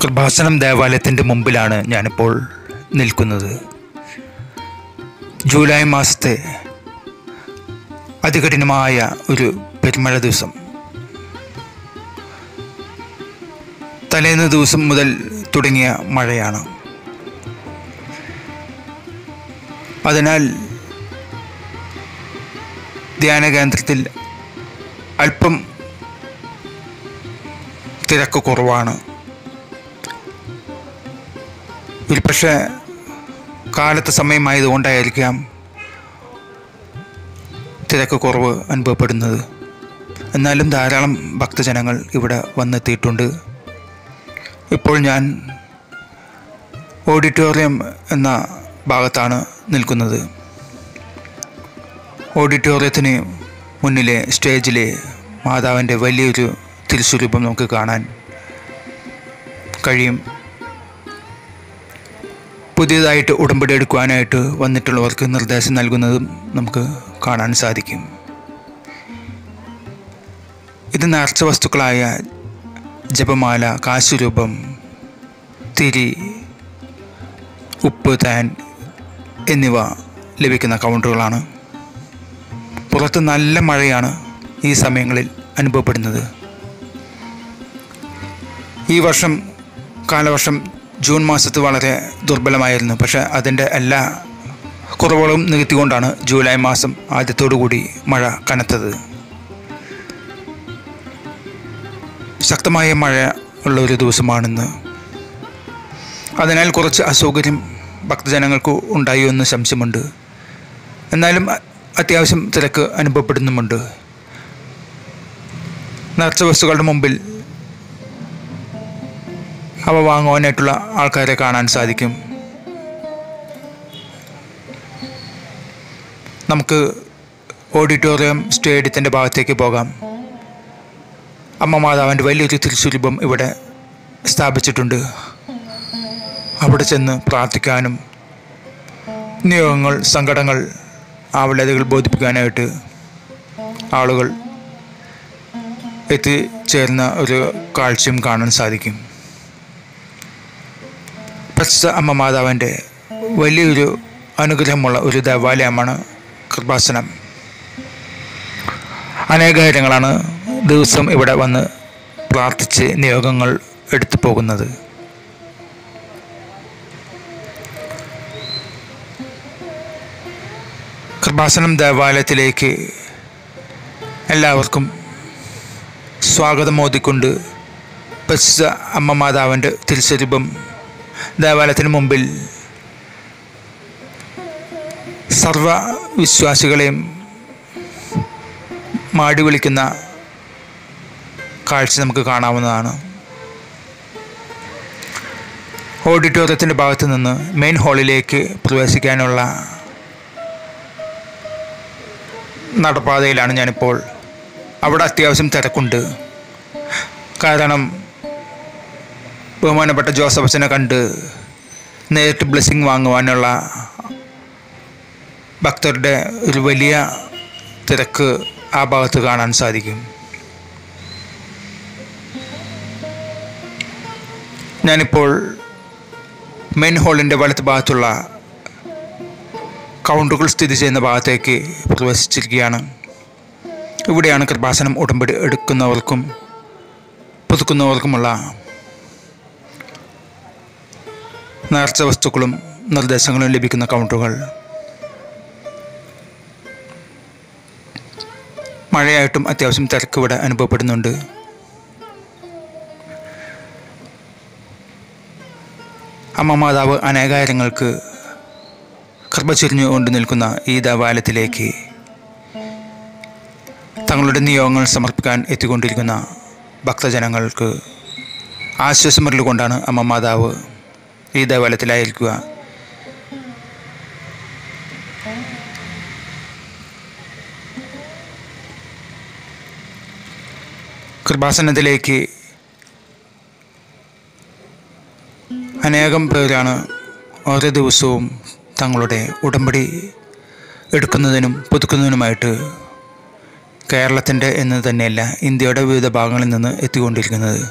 കൃപാസനം ദേവാലയത്തിൻ്റെ മുമ്പിലാണ് ഞാനിപ്പോൾ നിൽക്കുന്നത്. ജൂലൈ മാസത്തെ അതികഠിനമായ ഒരു പെരുമഴ ദിവസം. തലേന്ന് ദിവസം മുതൽ തുടങ്ങിയ മഴയാണ്. അതിനാൽ ധ്യാന കേന്ദ്രത്തിൽ അല്പം തിരക്ക് കുറവാണ്. ഒരു പക്ഷേ കാലത്തെ സമയമായതുകൊണ്ടായിരിക്കാം തിരക്ക് കുറവ് അനുഭവപ്പെടുന്നത്. എന്നാലും ധാരാളം ഭക്തജനങ്ങൾ ഇവിടെ വന്നെത്തിയിട്ടുണ്ട്. ഇപ്പോൾ ഞാൻ ഓഡിറ്റോറിയം എന്ന ഭാഗത്താണ് നിൽക്കുന്നത്. ഓഡിറ്റോറിയത്തിന് മുന്നിലെ സ്റ്റേജിലെ മാതാവിൻ്റെ വലിയൊരു തിരുസ്വരൂപം നമുക്ക് കാണാൻ കഴിയും. പുതിയതായിട്ട് ഉടമ്പടി എടുക്കുവാനായിട്ട് വന്നിട്ടുള്ളവർക്ക് നിർദ്ദേശം നൽകുന്നതും നമുക്ക് കാണാൻ സാധിക്കും. ഇത് നേർച്ച വസ്തുക്കളായ ജപമാല, കാശുരൂപം, തിരി, ഉപ്പ്, തേൻ എന്നിവ ലഭിക്കുന്ന കൗണ്ടറുകളാണ്. പുറത്ത് നല്ല മഴയാണ് ഈ സമയങ്ങളിൽ അനുഭവപ്പെടുന്നത്. ഈ വർഷം കാലവർഷം ജൂൺ മാസത്ത് വളരെ ദുർബലമായിരുന്നു. പക്ഷേ അതിൻ്റെ എല്ലാ കുറവുകളും നികത്തിക്കൊണ്ടാണ് ജൂലൈ മാസം ആദ്യത്തോടുകൂടി മഴ കനത്തത്. ശക്തമായ മഴ ഉള്ള ഒരു ദിവസമാണിന്ന്. അതിനാൽ കുറച്ച് അസൗകര്യം ഭക്തജനങ്ങൾക്ക് ഉണ്ടായോ എന്ന് സംശയമുണ്ട്. എന്നാലും അത്യാവശ്യം തിരക്ക് അനുഭവപ്പെടുന്നുമുണ്ട്. നേർച്ച വസ്തുക്കളുടെ മുമ്പിൽ അവ വാങ്ങുവാനായിട്ടുള്ള ആൾക്കാരെ കാണാൻ സാധിക്കും. നമുക്ക് ഓഡിറ്റോറിയം സ്റ്റേഡിയത്തിൻ്റെ ഭാഗത്തേക്ക് പോകാം. അമ്മ മാതാവിൻ്റെ വലിയൊരു തിരുസ്വരൂപം ഇവിടെ സ്ഥാപിച്ചിട്ടുണ്ട്. അവിടെ ചെന്ന് പ്രാർത്ഥിക്കാനും നിയോഗങ്ങൾ, സങ്കടങ്ങൾ, ആവലതകൾ ബോധിപ്പിക്കാനായിട്ട് ആളുകൾ എത്തിച്ചേർന്ന ഒരു കാഴ്ചയും കാണാൻ സാധിക്കും. പരിശുദ്ധ അമ്മ മാതാവിൻ്റെ വലിയൊരു അനുഗ്രഹമുള്ള ഒരു ദേവാലയമാണ് കൃപാസനം. അനേകായിരങ്ങളാണ് ദിവസം ഇവിടെ വന്ന് പ്രാർത്ഥിച്ച് നിയോഗങ്ങൾ എടുത്തു പോകുന്നത്. കൃപാസനം ദേവാലയത്തിലേക്ക് എല്ലാവർക്കും സ്വാഗതം മോദിക്കൊണ്ട് പരിശുദ്ധ അമ്മ മാതാവിൻ്റെ തിരുസ്വരൂപം ദേവാലയത്തിന് മുമ്പിൽ സർവ വിശ്വാസികളെയും മാടി വിളിക്കുന്ന കാഴ്ച നമുക്ക് കാണാവുന്നതാണ്. ഓഡിറ്റോറിയത്തിൻ്റെ ഭാഗത്ത് നിന്ന് മെയിൻ ഹാളിലേക്ക് പ്രവേശിക്കാനുള്ള നടപ്പാതയിലാണ് ഞാനിപ്പോൾ. അവിടെ അത്യാവശ്യം തിരക്കുണ്ട്. കാരണം ബഹുമാനപ്പെട്ട ജോസഫ് അച്ഛനെ കണ്ട് നേരിട്ട് ബ്ലെസ്സിങ് വാങ്ങുവാനുള്ള ഭക്തരുടെ ഒരു വലിയ തിരക്ക് ആ ഭാഗത്ത് കാണാൻ സാധിക്കും. ഞാനിപ്പോൾ മെയിൻ ഹാളിൻ്റെ വലത്ത് ഭാഗത്തുള്ള കൗണ്ടറുകൾ സ്ഥിതി ചെയ്യുന്ന ഭാഗത്തേക്ക് പ്രവേശിച്ചിരിക്കുകയാണ്. ഇവിടെയാണ് കൃപാസനം ഉടമ്പടി എടുക്കുന്നവർക്കും പുതുക്കുന്നവർക്കുമുള്ള നേർച്ച വസ്തുക്കളും നിർദ്ദേശങ്ങളും ലഭിക്കുന്ന കൗണ്ടറുകൾ. മഴയായിട്ടും അത്യാവശ്യം തിരക്ക് ഇവിടെ അനുഭവപ്പെടുന്നുണ്ട്. അമ്മ മാതാവ് അനേകായിരങ്ങൾക്ക് കൃപ ചൊരിഞ്ഞുകൊണ്ട് നിൽക്കുന്ന ഈ ദേവാലയത്തിലേക്ക് തങ്ങളുടെ നിയോഗങ്ങൾ സമർപ്പിക്കാൻ എത്തിക്കൊണ്ടിരിക്കുന്ന ഭക്തജനങ്ങൾക്ക് ആശ്വാസമരുളുകൊണ്ടാണ് അമ്മ മാതാവ് ഈ ദേവാലയത്തിലായിരിക്കുക. കൃപാസനത്തിലേക്ക് അനേകം പേരാണ് ഓരോ ദിവസവും തങ്ങളുടെ ഉടമ്പടി എടുക്കുന്നതിനും പുതുക്കുന്നതിനുമായിട്ട് കേരളത്തിൻ്റെ എന്ന് തന്നെയല്ല ഇന്ത്യയുടെ വിവിധ ഭാഗങ്ങളിൽ നിന്ന് എത്തിക്കൊണ്ടിരിക്കുന്നത്.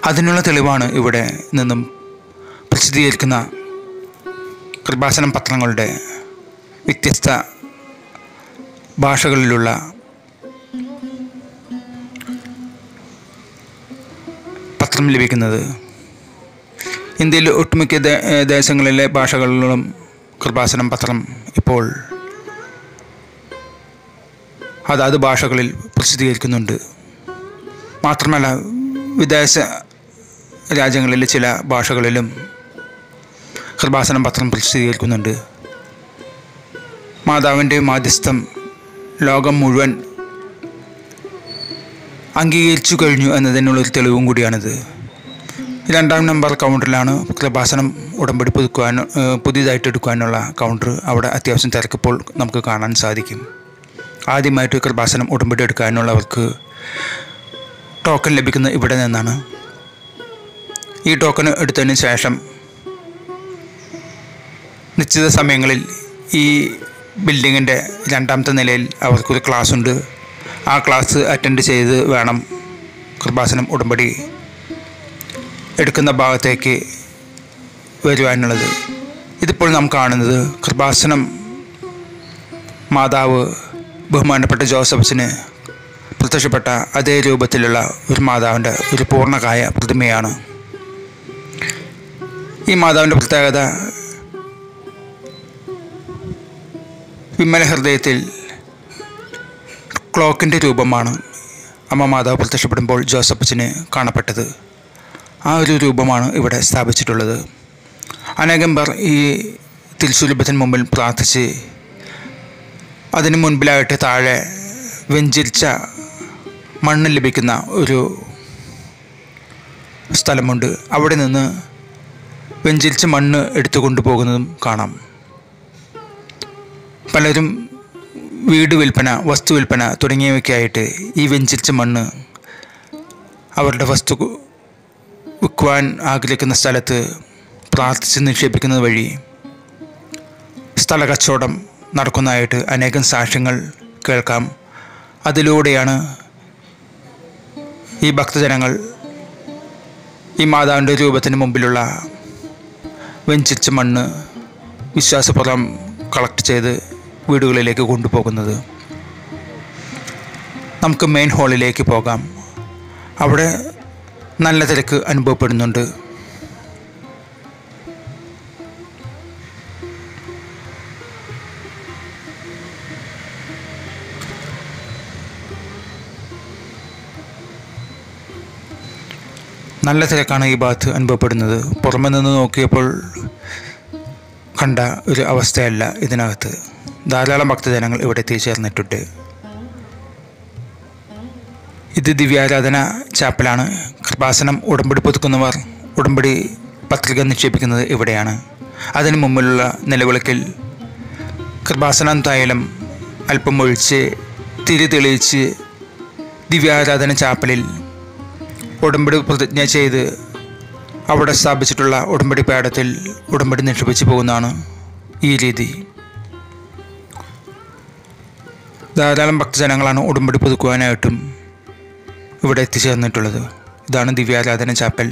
അതിനുള്ള തെളിവാണ് ഇവിടെ നിന്നും പ്രസിദ്ധീകരിക്കുന്ന കൃപാസനം പത്രങ്ങളുടെ വ്യത്യസ്ത ഭാഷകളിലുള്ള പത്രം ലഭിക്കുന്നത്. ഇന്ത്യയിൽ ഒട്ടുമിക്ക ദേശങ്ങളിലെ ഭാഷകളിലും കൃപാസനം പത്രം ഇപ്പോൾ അതാത് ഭാഷകളിൽ പ്രസിദ്ധീകരിക്കുന്നുണ്ട്. മാത്രമല്ല വിദേശ രാജ്യങ്ങളിലെ ചില ഭാഷകളിലും കൃപാസനം പത്രം പ്രസിദ്ധീകരിക്കുന്നുണ്ട്. മാതാവിൻ്റെ മാധ്യസ്ഥം ലോകം മുഴുവൻ അംഗീകരിച്ചു കഴിഞ്ഞു എന്നതിനുള്ളൊരു തെളിവും കൂടിയാണിത്. 2-ാം നമ്പർ കൗണ്ടറിലാണ് കൃപാസനം ഉടമ്പടി പുതിയതായിട്ട് എടുക്കാനുള്ള കൗണ്ടർ. അവിടെ അത്യാവശ്യം തിരക്കിപ്പോൾ നമുക്ക് കാണാൻ സാധിക്കും. ആദ്യമായിട്ട് കൃപാസനം ഉടമ്പടി എടുക്കാനുള്ളവർക്ക് ടോക്കൺ ലഭിക്കുന്നത് ഇവിടെ നിന്നാണ്. ഈ ടോക്കൺ എടുത്തതിന് ശേഷം നിശ്ചിത സമയങ്ങളിൽ ഈ ബിൽഡിങ്ങിൻ്റെ 2-ാമത്തെ നിലയിൽ അവർക്കൊരു ക്ലാസ് ഉണ്ട്. ആ ക്ലാസ് അറ്റൻഡ് ചെയ്ത് വേണം കൃപാസനം ഉടമ്പടി എടുക്കുന്ന ഭാഗത്തേക്ക് വരുവാനുള്ളത്. ഇതിപ്പോൾ നാം കാണുന്നത് കൃപാസനം മാതാവ് ബഹുമാനപ്പെട്ട ജോസഫസിന് പ്രത്യക്ഷപ്പെട്ട അതേ രൂപത്തിലുള്ള ഒരു മാതാവിൻ്റെ ഒരു പൂർണ്ണകായ പ്രതിമയാണ്. ഈ മാതാവിൻ്റെ പ്രത്യേകത വിമല ഹൃദയത്തിൽ ക്ലോക്കിൻ്റെ രൂപമാണ് അമ്മ മാതാവ് പ്രത്യക്ഷപ്പെടുമ്പോൾ ജോസഫസിന് കാണപ്പെട്ടത്. ആ ഒരു രൂപമാണ് ഇവിടെ സ്ഥാപിച്ചിട്ടുള്ളത്. അനേകം പേർ ഈ തിരുസ്വരൂപത്തിന് മുമ്പിൽ പ്രാർത്ഥിച്ച് അതിന് മുൻപിലായിട്ട് താഴെ വെഞ്ചരിച്ച മണ്ണ് ലഭിക്കുന്ന ഒരു സ്ഥലമുണ്ട്. അവിടെ നിന്ന് വെഞ്ചരിച്ച മണ്ണ് എടുത്തു കൊണ്ടുപോകുന്നതും കാണാം. പലരും വീട് വിൽപ്പന, വസ്തു വിൽപ്പന തുടങ്ങിയവയ്ക്കായിട്ട് ഈ വെഞ്ചരിച്ച മണ്ണ് അവരുടെ വസ്തു വിൽക്കുവാൻ ആഗ്രഹിക്കുന്ന സ്ഥലത്ത് പ്രാർത്ഥിച്ച് നിക്ഷേപിക്കുന്നത് വഴി സ്ഥല കച്ചവടം നടക്കുന്നതായിട്ട് അനേകം സാക്ഷ്യങ്ങൾ കേൾക്കാം. അതിലൂടെയാണ് ഈ ഭക്തജനങ്ങൾ ഈ മാതാവിൻ്റെ രൂപത്തിന് മുമ്പിലുള്ള വെഞ്ചരിച്ച മണ്ണ് വിശ്വാസപൂർവ്വം കളക്ട് ചെയ്ത് വീടുകളിലേക്ക് കൊണ്ടുപോകുന്നത്. നമുക്ക് മെയിൻ ഹാളിലേക്ക് പോകാം. അവിടെ നല്ല തിരക്ക് അനുഭവപ്പെടുന്നുണ്ട്. നല്ല തിരക്കാണ് ഈ ഭാഗത്ത് അനുഭവപ്പെടുന്നത്. പുറമെ നിന്ന് നോക്കിയപ്പോൾ കണ്ട ഒരു അവസ്ഥയല്ല ഇതിനകത്ത്. ധാരാളം ഭക്തജനങ്ങൾ ഇവിടെ എത്തിച്ചേർന്നിട്ടുണ്ട്. ഇത് ദിവ്യാരാധന ചാപ്പലാണ്. കൃപാസനം ഉടമ്പടി പുതുക്കുന്നവർ ഉടമ്പടി പത്രിക നിക്ഷേപിക്കുന്നത് ഇവിടെയാണ്. അതിനു മുമ്പിലുള്ള നിലവിളക്കിൽ കൃപാസനം തൈലം അല്പം ഒഴിച്ച് തിരി തെളിയിച്ച് ദിവ്യാരാധന ചാപ്പലിൽ ഉടമ്പടി പ്രതിജ്ഞ ചെയ്ത് അവിടെ സ്ഥാപിച്ചിട്ടുള്ള ഉടമ്പടി പേടത്തിൽ ഉടമ്പടി നിക്ഷേപിച്ച് പോകുന്നതാണ് ഈ രീതി. ധാരാളം ഭക്തജനങ്ങളാണ് ഉടമ്പടി പുതുക്കുവാനായിട്ടും ഇവിടെ എത്തിച്ചേർന്നിട്ടുള്ളത്. ഇതാണ് ദിവ്യാരാധന ചാപ്പൽ.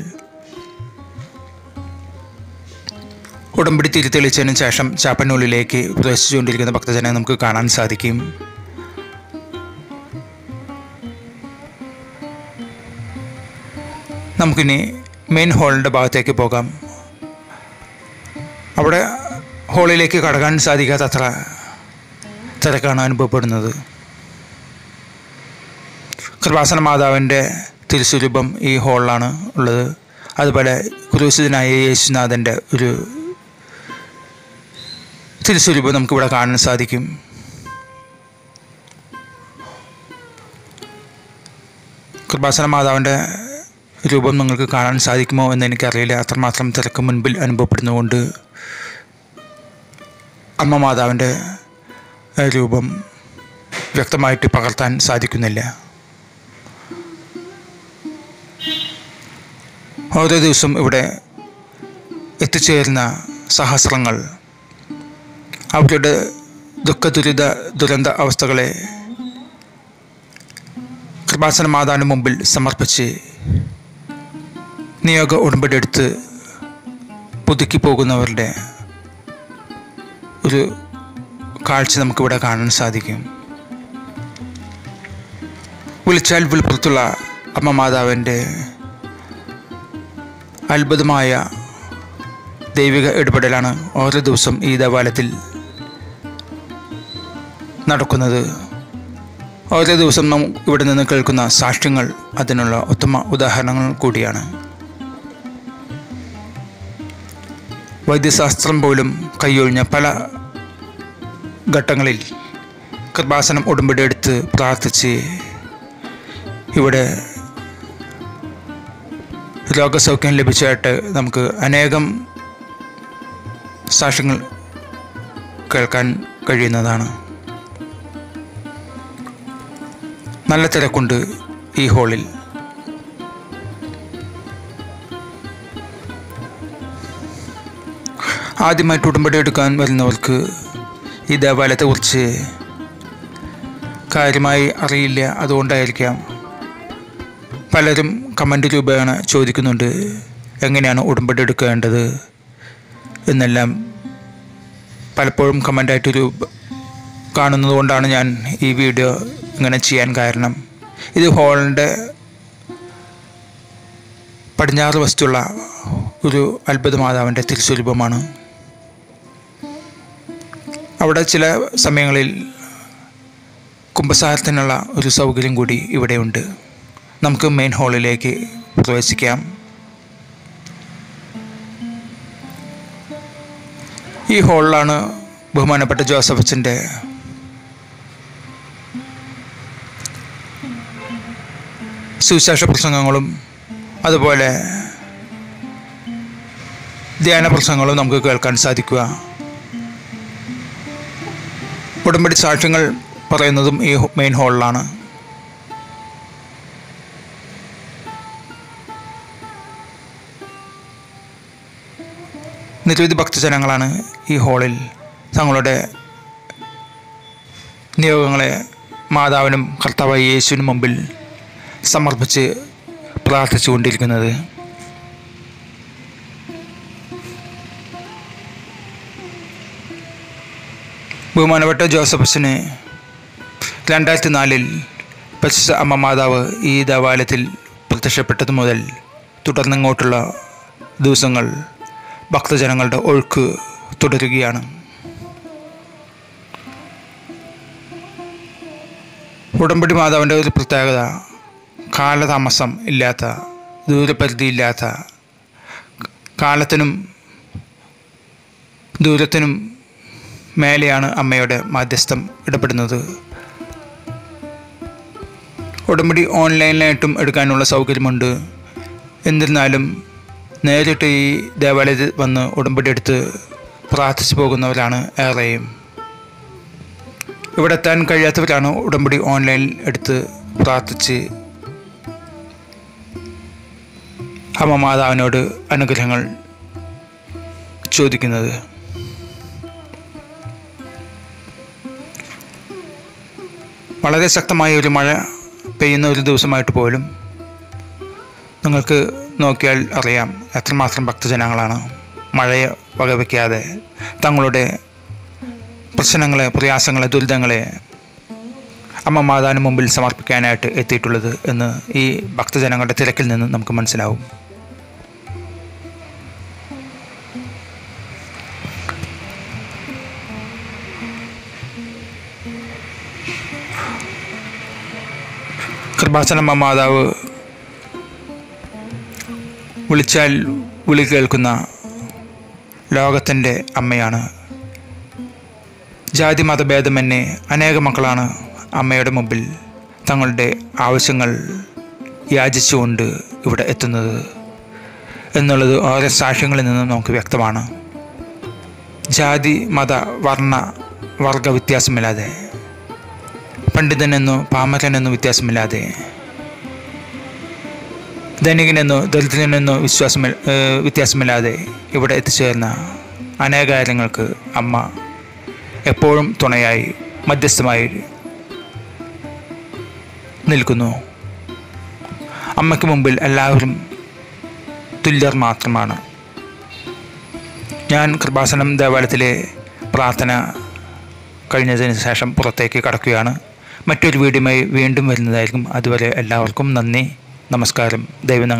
ഉടമ്പടി തിരിതെളിച്ചതിന് ശേഷം ചാപ്പലിനുള്ളിലേക്ക് പ്രവേശിച്ചുകൊണ്ടിരിക്കുന്ന ഭക്തജനെ നമുക്ക് കാണാൻ സാധിക്കും. നമുക്കിനി മെയിൻ ഹാളിൻ്റെ ഭാഗത്തേക്ക് പോകാം. അവിടെ ഹാളിലേക്ക് കടക്കാൻ സാധിക്കാത്തത്ര തിരക്കാണ് അനുഭവപ്പെടുന്നത്. കൃപാസന മാതാവിൻ്റെ തിരുസ്വരൂപം ഈ ഹാളിലാണ് ഉള്ളത്. അതുപോലെ ക്രൂശിതനായ യേശുനാഥൻ്റെ ഒരു തിരുസ്വരൂപം നമുക്കിവിടെ കാണാൻ സാധിക്കും. കൃപാസന മാതാവിൻ്റെ രൂപം നിങ്ങൾക്ക് കാണാൻ സാധിക്കുമോ എന്ന് എനിക്കറിയില്ല. അത്രമാത്രം തിരക്ക് മുൻപിൽ അനുഭവപ്പെടുന്നതുകൊണ്ട് അമ്മ മാതാവിൻ്റെ രൂപം വ്യക്തമായിട്ട് പകർത്താൻ സാധിക്കുന്നില്ല. ഓരോ ദിവസവും ഇവിടെ എത്തിച്ചേരുന്ന സഹസ്രങ്ങൾ അവരുടെ ദുരന്ത അവസ്ഥകളെ കൃപാസന മാതാവിന് മുമ്പിൽ സമർപ്പിച്ച് നിയോഗ ഉടമ്പടി എടുത്ത് പുതുക്കി പോകുന്നവരുടെ ഒരു കാഴ്ച നമുക്കിവിടെ കാണാൻ സാധിക്കും. വിളിച്ചാൽ വിളിപ്പുറത്തുള്ള അമ്മ മാതാവിൻ്റെ അത്ഭുതമായ ദൈവിക ഇടപെടലാണ് ഓരോ ദിവസം ഈ ദേവാലയത്തിൽ നടക്കുന്നത്. ഓരോ ദിവസം നാം ഇവിടെ നിന്ന് കേൾക്കുന്ന സാക്ഷ്യങ്ങൾ അതിനുള്ള ഉത്തമ ഉദാഹരണങ്ങൾ കൂടിയാണ്. വൈദ്യശാസ്ത്രം പോലും കൈയൊഴിഞ്ഞ പല ഘട്ടങ്ങളിൽ കൃപാസനം ഉടമ്പടി എടുത്ത് പ്രാർത്ഥിച്ച് ഇവിടെ രോഗസൗഖ്യം ലഭിച്ചായിട്ട് നമുക്ക് അനേകം സാക്ഷ്യങ്ങൾ കേൾക്കാൻ കഴിയുന്നതാണ്. നല്ല തിരക്കുണ്ട് ഈ ഹാളിൽ. ആദ്യമായിട്ട് ഉടമ്പടി എടുക്കാൻ വരുന്നവർക്ക് ഈ ദേവാലയത്തെക്കുറിച്ച് കാര്യമായി അറിയില്ല. അതുകൊണ്ടായിരിക്കാം പലരും കമൻ്റ് രൂപേണ ചോദിക്കുന്നുണ്ട് എങ്ങനെയാണ് ഉടമ്പടി എടുക്കേണ്ടത് എന്നെല്ലാം. പലപ്പോഴും കമൻ്റായിട്ട് കാണുന്നത് കൊണ്ടാണ് ഞാൻ ഈ വീഡിയോ ഇങ്ങനെ ചെയ്യാൻ കാരണം. ഇത് ഹാളിൻ്റെ പടിഞ്ഞാറ് വശത്തുള്ള ഒരു അത്ഭുത മാതാവിൻ്റെ തിരുസ്വരൂപമാണ്. അവിടെ ചില സമയങ്ങളിൽ കുമ്പസാരത്തിനുള്ള ഒരു സൗകര്യം കൂടി ഇവിടെയുണ്ട്. നമുക്ക് മെയിൻ ഹാളിലേക്ക് പ്രവേശിക്കാം. ഈ ഹാളിലാണ് ബഹുമാനപ്പെട്ട ജോസഫ് അച്ഛൻ്റെ സുവിശേഷ പ്രസംഗങ്ങളും അതുപോലെ ധ്യാന പ്രസംഗങ്ങളും നമുക്ക് കേൾക്കാൻ സാധിക്കുക. ഉടമ്പടി സാക്ഷ്യങ്ങൾ പറയുന്നതും ഈ മെയിൻ ഹാളിലാണ്. നിരവധി ഭക്തജനങ്ങളാണ് ഈ ഹാളിൽ തങ്ങളുടെ നിയോഗങ്ങളെ മാതാവിനും കർത്താവായ യേശുവിനും മുമ്പിൽ സമർപ്പിച്ച് പ്രാർത്ഥിച്ചു കൊണ്ടിരിക്കുന്നത്. ബഹുമാനപ്പെട്ട ജോസഫ് അച്ഛന് 2004 പരിശുദ്ധ അമ്മ മാതാവ് ഈ ദേവാലയത്തിൽ പ്രത്യക്ഷപ്പെട്ടത് മുതൽ തുടർന്നിങ്ങോട്ടുള്ള ദിവസങ്ങൾ ഭക്തജനങ്ങളുടെ ഒഴുക്ക് തുടരുകയാണ്. ഉടമ്പടി മാതാവിൻ്റെ ഒരു പ്രത്യേകത കാലതാമസം ഇല്ലാത്ത, ദൂരപരിധിയില്ലാത്ത, കാലത്തിനും ദൂരത്തിനും മേലെയാണ് അമ്മയുടെ മാധ്യസ്ഥം ഇടപെടുന്നത്. ഉടമ്പടി ഓൺലൈനിലായിട്ടും എടുക്കാനുള്ള സൗകര്യമുണ്ട്. എന്നിരുന്നാലും നേരിട്ട് ഈ ദേവാലയത്തിൽ വന്ന് ഉടമ്പടി എടുത്ത് പ്രാർത്ഥിച്ചു പോകുന്നവരാണ് ഏറെയും. ഇവിടെ എത്താൻ കഴിയാത്തവരാണ് ഉടമ്പടി ഓൺലൈനിൽ എടുത്ത് പ്രാർത്ഥിച്ച് അമ്മ മാതാവിനോട് അനുഗ്രഹങ്ങൾ ചോദിക്കുന്നത്. വളരെ ശക്തമായ ഒരു മഴ പെയ്യുന്ന ഒരു ദിവസമായിട്ട് പോലും നിങ്ങൾക്ക് നോക്കിയാൽ അറിയാം എത്രമാത്രം ഭക്തജനങ്ങളാണ് മഴയെ വകവയ്ക്കാതെ തങ്ങളുടെ പ്രശ്നങ്ങളെ, പ്രയാസങ്ങളെ, ദുരിതങ്ങളെ അമ്മ മാതാവിന് മുമ്പിൽ സമർപ്പിക്കാനായിട്ട് എത്തിയിട്ടുള്ളത് എന്ന് ഈ ഭക്തജനങ്ങളുടെ തിരക്കിൽ നിന്ന് നമുക്ക് മനസ്സിലാവും. കൃപാസനമ്മ മാതാവ് വിളിച്ചാൽ വിളി കേൾക്കുന്ന ലോകത്തിൻ്റെ അമ്മയാണ്. ജാതി മതഭേദമന്യേ അനേക മക്കളാണ് അമ്മയുടെ മുമ്പിൽ തങ്ങളുടെ ആവശ്യങ്ങൾ യാചിച്ചുകൊണ്ട് ഇവിടെ എത്തുന്നത് എന്നുള്ളത് ഓരോ സാക്ഷ്യങ്ങളിൽ നിന്നും നമുക്ക് വ്യക്തമാണ്. ജാതി മത വർഗ വ്യത്യാസമില്ലാതെ, പണ്ഡിതനെന്നോ പാമരനെന്നോ വ്യത്യാസമില്ലാതെ, ധനികനെന്നോ ദരിദ്രനെന്നോ വ്യത്യാസമില്ലാതെ ഇവിടെ എത്തിച്ചേർന്ന അനേക കാര്യങ്ങൾക്ക് അമ്മ എപ്പോഴും തുണയായി, മധ്യസ്ഥമായി നിൽക്കുന്നു. അമ്മയ്ക്ക് മുമ്പിൽ എല്ലാവരും തുല്യർ മാത്രമാണ്. ഞാൻ കൃപാസനം ദേവാലയത്തിലെ പ്രാർത്ഥന കഴിഞ്ഞതിന് ശേഷം പുറത്തേക്ക് കടക്കുകയാണ്. മറ്റൊരു വീഡിയോയുമായി വീണ്ടും വരുന്നതായിരിക്കും. അതുവരെ എല്ലാവർക്കും നന്ദി, നമസ്കാരം. ദൈവം